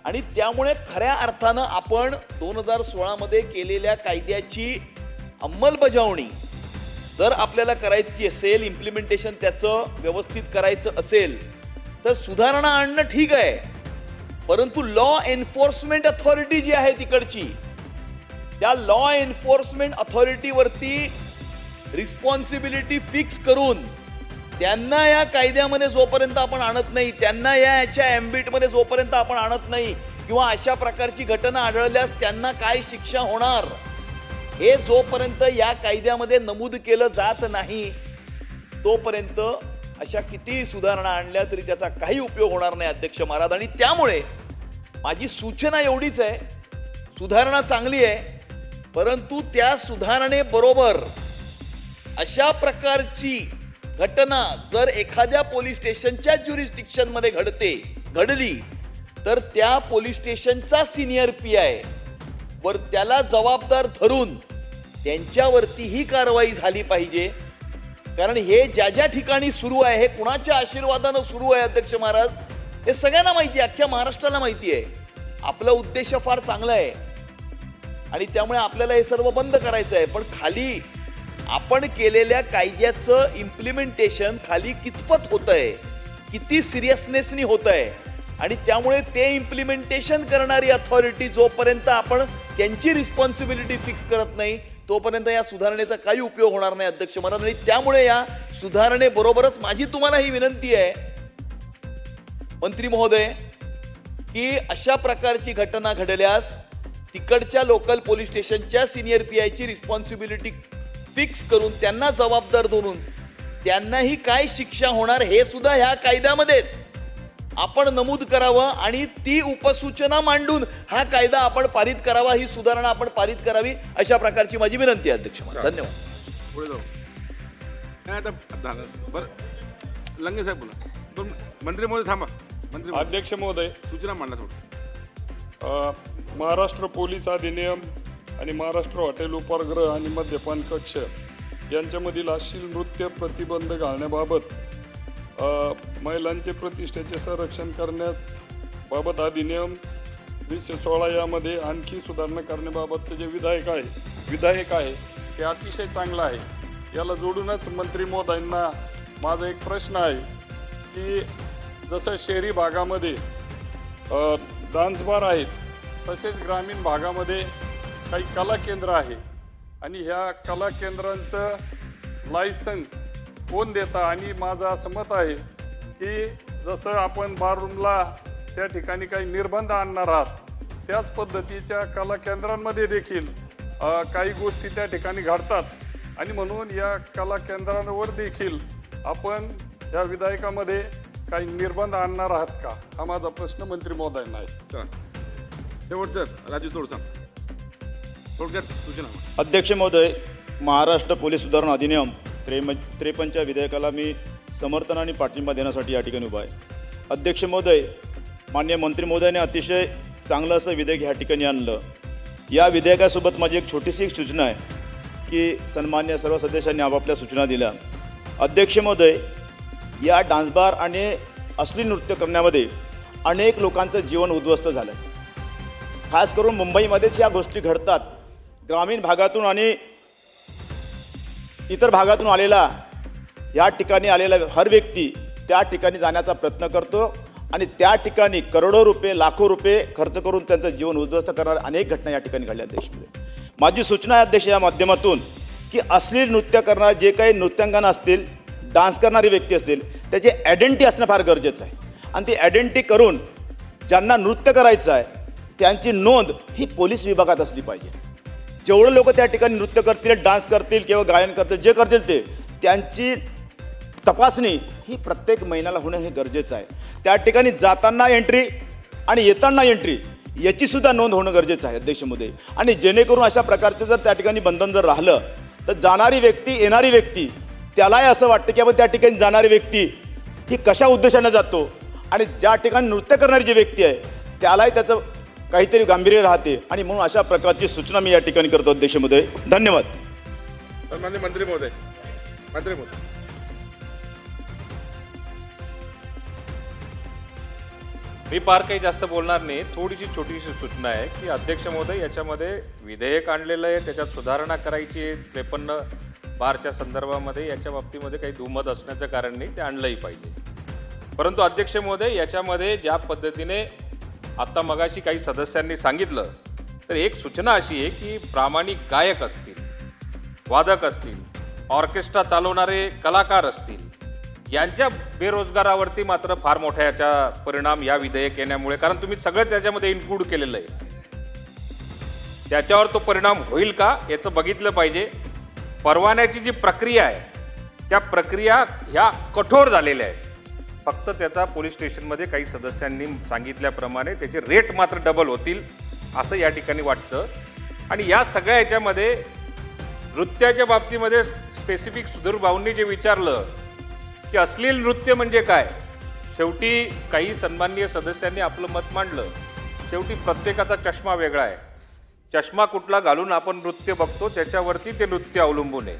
आणि त्यामुळे खऱ्या अर्थानं आपण 2016 मध्ये केलेल्या कायद्याची अंमलबजावणी जर आपल्याला करायची असेल, इम्प्लिमेंटेशन त्याचं व्यवस्थित करायचं असेल तर सुधारणा आणणं ठीक आहे, परंतु लॉ एन्फोर्समेंट अथॉरिटी जी आहे तिकडची, त्या लॉ एन्फोर्समेंट अथॉरिटीवरती रिस्पॉन्सिबिलिटी फिक्स करून त्यांना या कायद्यामध्ये जोपर्यंत आपण आणत नाही, त्यांना याच्या एम्बिटमध्ये जोपर्यंत आपण आणत नाही किंवा अशा प्रकारची घटना आढळल्यास त्यांना काय शिक्षा होणार हे जोपर्यंत या कायद्यामध्ये नमूद केलं जात नाही तोपर्यंत अशा कितीही सुधारणा आणल्या तरी त्याचा काही उपयोग होणार नाही अध्यक्ष महाराज. आणि त्यामुळे माझी सूचना एवढीच आहे, सुधारणा चांगली आहे परंतु त्या सुधारणेबरोबर अशा प्रकारची घटना जर एखाद्या पोलीस स्टेशनच्या ज्युरिस्डिक्शन मध्ये घडली तर त्या पोलीस स्टेशनचा सिनियर PI वर त्याला जबाबदार धरून त्यांच्यावरती ही कारवाई झाली पाहिजे. कारण हे ज्या ज्या ठिकाणी सुरू आहे हे कुणाच्या आशीर्वादानं सुरू आहे अध्यक्ष महाराज हे सगळ्यांना माहिती आहे, अख्ख्या महाराष्ट्राला माहिती आहे. आपला उद्देश फार चांगला आहे आणि त्यामुळे आपल्याला हे सर्व बंद करायचं आहे, पण खाली आपण केलेल्या कायद्याचं इम्प्लिमेंटेशन खाली कितपत होत आहे, किती सिरियसनेसनी होत आहे आणि त्यामुळे ते इम्प्लिमेंटेशन करणारी अथॉरिटी जोपर्यंत आपण त्यांची रिस्पॉन्सिबिलिटी फिक्स करत नाही तोपर्यंत या सुधारणेचा काही उपयोग होणार नाही अध्यक्ष महाराज. आणि त्यामुळे या सुधारणेबरोबरच माझी तुम्हाला ही विनंती आहे मंत्री महोदय की अशा प्रकारची घटना घडल्यास तिकडच्या लोकल पोलीस स्टेशनच्या सिनियर PI ची रिस्पॉन्सिबिलिटी फिक्स करून त्यांना जबाबदार धरून त्यांनाही काय शिक्षा होणार हे सुद्धा ह्या कायद्यामध्येच आपण नमूद करावं आणि ती उपसूचना मांडून हा कायदा आपण पारित करावा, ही सुधारणा आपण पारित करावी अशा प्रकारची माझी विनंती आहे अध्यक्ष महाराज. धन्यवाद. पुढे जाऊ नाही आता झालं बरं. लंगे साहेब बोला. पण मंत्री महोदय थांबा. मंत्री महोदय, अध्यक्ष महोदय, सूचना मांडा थोडं. महाराष्ट्र पोलीस अधिनियम आणि महाराष्ट्र हॉटेल उपहारगृह आणि मद्यपान कक्ष यांच्यामधील अश्लील नृत्य प्रतिबंध घालण्याबाबत महिलांचे प्रतिष्ठेचे संरक्षण करण्याबाबत अधिनियम 2016 यामध्ये आणखी सुधारणा करण्याबाबतचे जे विधायक आहे ते अतिशय चांगलं आहे. याला जोडूनच मंत्री महोदयांना माझा एक प्रश्न आहे की जसं शहरी भागामध्ये डान्स बार आहेत तसेच ग्रामीण भागामध्ये काही कला केंद्र आहे आणि ह्या कला केंद्रांचं लायसन कोण देता. आणि माझं असं मत आहे की जसं आपण बाररूमला त्या ठिकाणी काही निर्बंध आणणार आहात त्याच पद्धतीच्या कला केंद्रांमध्ये देखील काही गोष्टी त्या ठिकाणी घडतात आणि म्हणून या कला केंद्रांवर देखील आपण या विधायकामध्ये काही निर्बंध आणणार आहात का, हा माझा प्रश्न मंत्री महोदयांना आहे. चला शेवटचं राजू थोडं सांग थोडक्यात सूचना. अध्यक्ष महोदय, महाराष्ट्र पोलीस सुधारणा अधिनियम 53 विधेयकाला मी समर्थन आणि पाठिंबा देण्यासाठी या ठिकाणी उभा आहे. अध्यक्ष महोदय, माननीय मंत्री महोदयाने अतिशय चांगलं असं विधेयक ह्या ठिकाणी आणलं. या विधेयकासोबत माझी एक छोटीशी एक सूचना आहे की सन्मान्य सर्व सदस्यांनी आपापल्या सूचना दिल्या. अध्यक्ष महोदय, या डान्स बार आणि अश्लील नृत्य करण्यामध्ये अनेक लोकांचं जीवन उद्ध्वस्त झालं आहे. खास करून मुंबईमध्येच या गोष्टी घडतात. ग्रामीण भागातून आणि इतर भागातून आलेला या ठिकाणी आलेला हर व्यक्ती त्या ठिकाणी जाण्याचा प्रयत्न करतो आणि त्या ठिकाणी करोडो रुपये लाखो रुपये खर्च करून त्यांचं जीवन उद्ध्वस्त करणाऱ्या अनेक घटना या ठिकाणी घडल्या देशामध्ये. माझी सूचना आहे अध्यक्ष या माध्यमातून की अश्लील नृत्य करणारे जे काही नृत्यांगना असतील, डान्स करणारी व्यक्ती असतील, त्याची आयडेंटिटी असणं फार गरजेचं आहे आणि ती आयडेंटिटी करून ज्यांना नृत्य करायचं आहे त्यांची नोंद ही पोलीस विभागात असली पाहिजे. जेवढं लोक त्या ठिकाणी नृत्य करतील, डान्स करतील किंवा गायन करतील, जे करतील ते त्यांची तपासणी ही प्रत्येक महिन्याला होणं हे गरजेचं आहे. त्या ठिकाणी जाताना एंट्री आणि येताना एंट्री याची सुद्धा नोंद होणं गरजेचं आहे अध्यक्ष महोदय. आणि जेणेकरून अशा प्रकारचं जर त्या ठिकाणी बंधन जर राहिलं तर जाणारी व्यक्ती, येणारी व्यक्ती त्यालाही असं वाटतं की आपण त्या ठिकाणी जाणारी व्यक्ती ही कशा उद्देशाने जातो आणि ज्या ठिकाणी नृत्य करणारी जी व्यक्ती आहे त्यालाही त्याचं काहीतरी गांभीर्य राहते. आणि म्हणून अशा प्रकारची सूचना मी या ठिकाणी करतो अध्यक्ष महोदय. धन्यवाद. सन्माननीय मंत्री महोदय. मी फार काही जास्त बोलणार नाही. थोडीशी छोटीशी सूचना आहे की अध्यक्ष महोदय, याच्यामध्ये विधेयक आणलेलं आहे, त्याच्यात सुधारणा करायची आहे 53 बारच्या संदर्भामध्ये. याच्या बाबतीमध्ये काही दुमत असण्याचं कारण नाही, ते आणलंही पाहिजे. परंतु अध्यक्ष महोदय, याच्यामध्ये ज्या पद्धतीने आत्ता मगाशी काही सदस्यांनी सांगितलं, तर एक सूचना अशी आहे की प्रामाणिक गायक असतील, वादक असतील, ऑर्केस्ट्रा चालवणारे कलाकार असतील, यांच्या बेरोजगारावरती मात्र फार मोठा याचा परिणाम या विधेयक येण्यामुळे, कारण तुम्ही सगळंच याच्यामध्ये इन्क्लूड केलेलं आहे, त्याच्यावर तो परिणाम होईल का याचं बघितलं पाहिजे. परवान्याची जी प्रक्रिया आहे त्या प्रक्रिया ह्या कठोर झालेल्या आहेत. फक्त त्याचा पोलीस स्टेशनमध्ये काही सदस्यांनी सांगितल्याप्रमाणे त्याचे रेट मात्र डबल होतील असं या ठिकाणी वाटतं. आणि या सगळ्या याच्यामध्ये नृत्याच्या बाबतीमध्ये स्पेसिफिक सुधीर भाऊंनी जे विचारलं की अश्लील नृत्य म्हणजे काय, शेवटी काही सन्माननीय सदस्यांनी आपलं मत मांडलं. शेवटी प्रत्येकाचा चष्मा वेगळा आहे. चष्मा कुठला घालून आपण नृत्य बघतो त्याच्यावरती ते नृत्य अवलंबून आहे.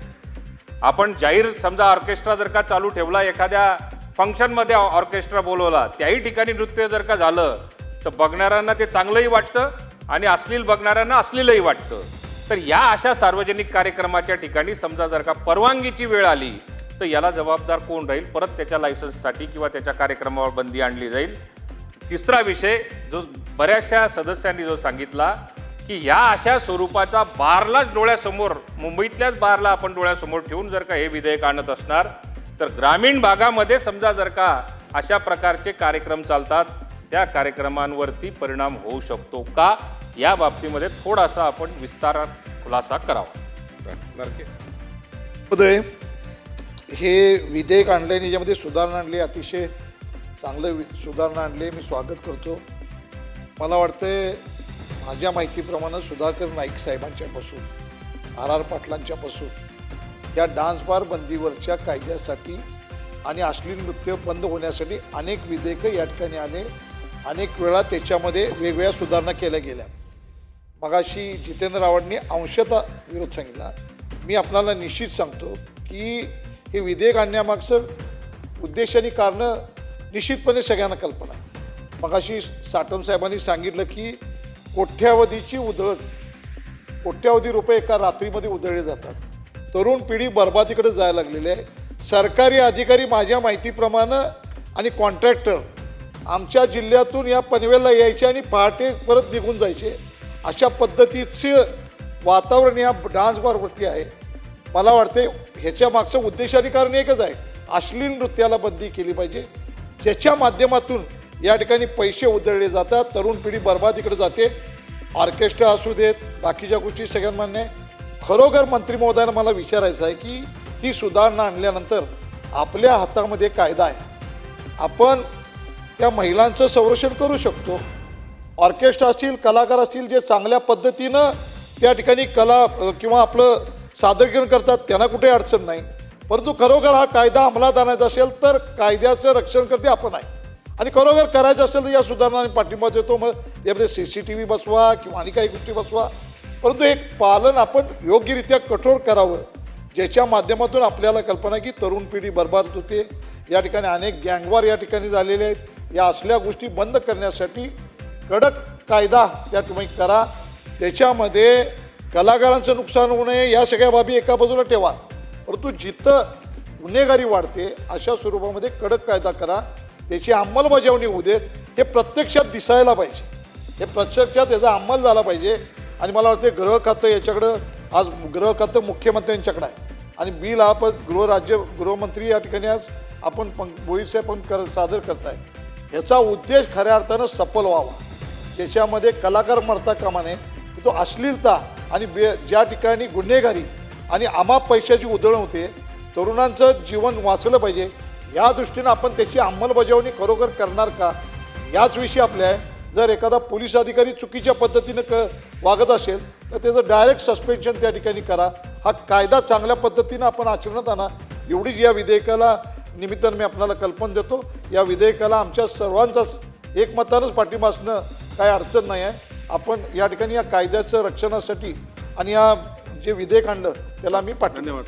आपण जाहीर समजा ऑर्केस्ट्रा जर का चालू ठेवला, एखाद्या फंक्शनमध्ये ऑर्केस्ट्रा बोलवला, त्याही ठिकाणी नृत्य जर का झालं तर बघणाऱ्यांना ते चांगलंही वाटतं आणि अश्लील बघणाऱ्यांना अश्लीलही वाटतं. तर या अशा सार्वजनिक कार्यक्रमाच्या ठिकाणी समजा जर का परवानगीची वेळ आली तर याला जबाबदार कोण राहील, परत त्याच्या लायसन्ससाठी किंवा त्याच्या कार्यक्रमावर बंदी आणली जाईल. तिसरा विषय जो बऱ्याचशा सदस्यांनी जो सांगितला की या अशा स्वरूपाचा बारलाच डोळ्यासमोर, मुंबईतल्याच बारला आपण डोळ्यासमोर ठेवून जर का हे विधेयक आणत असणार तर ग्रामीण भागामध्ये समजा जर का अशा प्रकारचे कार्यक्रम चालतात त्या कार्यक्रमांवरती परिणाम होऊ शकतो का, या बाबतीमध्ये थोडासा आपण विस्तारात खुलासा करावा. महोदय, हे विधेयक आणल्याने याच्यामध्ये सुधारणा आणली, अतिशय चांगलं सुधारणा आणली, मी स्वागत करतो. मला वाटतं माझ्या माहितीप्रमाणे सुधाकर नाईक साहेबांच्यापासून, RR पाटलांच्यापासून या डान्स बार बंदीवरच्या कायद्यासाठी आणि अश्लील नृत्य बंद होण्यासाठी अनेक विधेयकं या ठिकाणी आले. अनेक वेळा त्याच्यामध्ये वेगवेगळ्या सुधारणा केल्या गेल्या. मगाशी जितेंद्र रावणनी अंशतः विरोध सांगितला. मी आपल्याला निश्चित सांगतो की हे विधेयक आणण्यामागचं उद्देश आणि कारणं निश्चितपणे सगळ्यांना कल्पना आहे. मगाशी साटम साहेबांनी सांगितलं की कोट्यावधीची उधळण, कोट्यावधी रुपये एका रात्रीमध्ये उधळले जातात. तरुण पिढी बर्बादीकडे जायला लागलेली आहे. सरकारी अधिकारी माझ्या माहितीप्रमाणे आणि कॉन्ट्रॅक्टर आमच्या जिल्ह्यातून या पनवेलला यायचे आणि पहाटे परत निघून जायचे. अशा पद्धतीचे वातावरण या डान्स बारवरती आहे. मला वाटते ह्याच्या मागचं उद्देश आणि कारण एकच आहे, अश्लील नृत्याला बंदी केली पाहिजे, ज्याच्या माध्यमातून या ठिकाणी पैसे उधळले जातात, तरुण पिढी बर्बादीकडे जाते. ऑर्केस्ट्रा असू देत, बाकीच्या गोष्टी सगळ्यांना मान्य आहे. खरोखर मंत्री महोदयांना मला विचारायचं आहे की ही सुधारणा आणल्यानंतर आपल्या हातामध्ये कायदा आहे, आपण त्या महिलांचं संरक्षण करू शकतो. ऑर्केस्ट्रा असतील, कलाकार असतील, जे चांगल्या पद्धतीनं त्या ठिकाणी कला किंवा आपलं सादरीकरण करतात, त्यांना कुठे अडचण नाही. परंतु खरोखर हा कायदा अंमलात आणायचा असेल तर कायद्याचं रक्षण करते आपण आहे. आणि खरोखर करायचं असेल तर या सुधारणाने पाठिंबा देतो. मग यामध्ये CCTV बसवा किंवा आणि काही गोष्टी बसवा, परंतु एक पालन आपण योग्यरित्या कठोर करावं, ज्याच्या माध्यमातून आपल्याला कल्पना की तरुण पिढी बर्बाद होते. या ठिकाणी अनेक गँगवार या ठिकाणी झालेले आहेत. या असल्या गोष्टी बंद करण्यासाठी कडक कायदा त्या तुम्ही करा. त्याच्यामध्ये कलाकारांचं नुकसान होऊ नये या सगळ्या बाबी एका बाजूला ठेवा, परंतु जिथं गुन्हेगारी वाढते अशा स्वरूपामध्ये कडक कायदा करा, त्याची अंमलबजावणी होऊ देत. हे प्रत्यक्षात दिसायला पाहिजे, हे प्रत्यक्षात याचा अंमल झाला पाहिजे. आणि मला वाटते गृह खातं याच्याकडं, आज गृह खातं मुख्यमंत्र्यांच्याकडे आहे आणि बिल हा पण गृहमंत्री या ठिकाणी आज आपण भोईर साहेब पण सादर करताय. ह्याचा उद्देश खऱ्या अर्थानं सफल व्हावा, त्याच्यामध्ये कलाकार मरता कामा नये. तो अश्लीलता आणि ज्या ठिकाणी गुन्हेगारी आणि अमाप पैशाची उधळण होते, तरुणांचं जीवन वाचलं पाहिजे, या दृष्टीनं आपण त्याची अंमलबजावणी खरोखर करणार का, याच विषयी आपल्या आहे. जर एखादा पोलीस अधिकारी चुकीच्या पद्धतीनं वागत असेल तर त्याचं डायरेक्ट सस्पेन्शन त्या ठिकाणी करा. हा कायदा चांगल्या पद्धतीनं आपण आचरणात आणा, एवढीच या विधेयकाला निमित्तानं मी आपल्याला कल्पना देतो. या विधेयकाला आमच्या सर्वांचाच एकमतानंच पाठिंबा असणं काय अडचण नाही आहे. आपण या ठिकाणी या कायद्याचं रक्षणासाठी आणि या जे विधेयक आणलं त्याला मी पाठिंबा. धन्यवाद.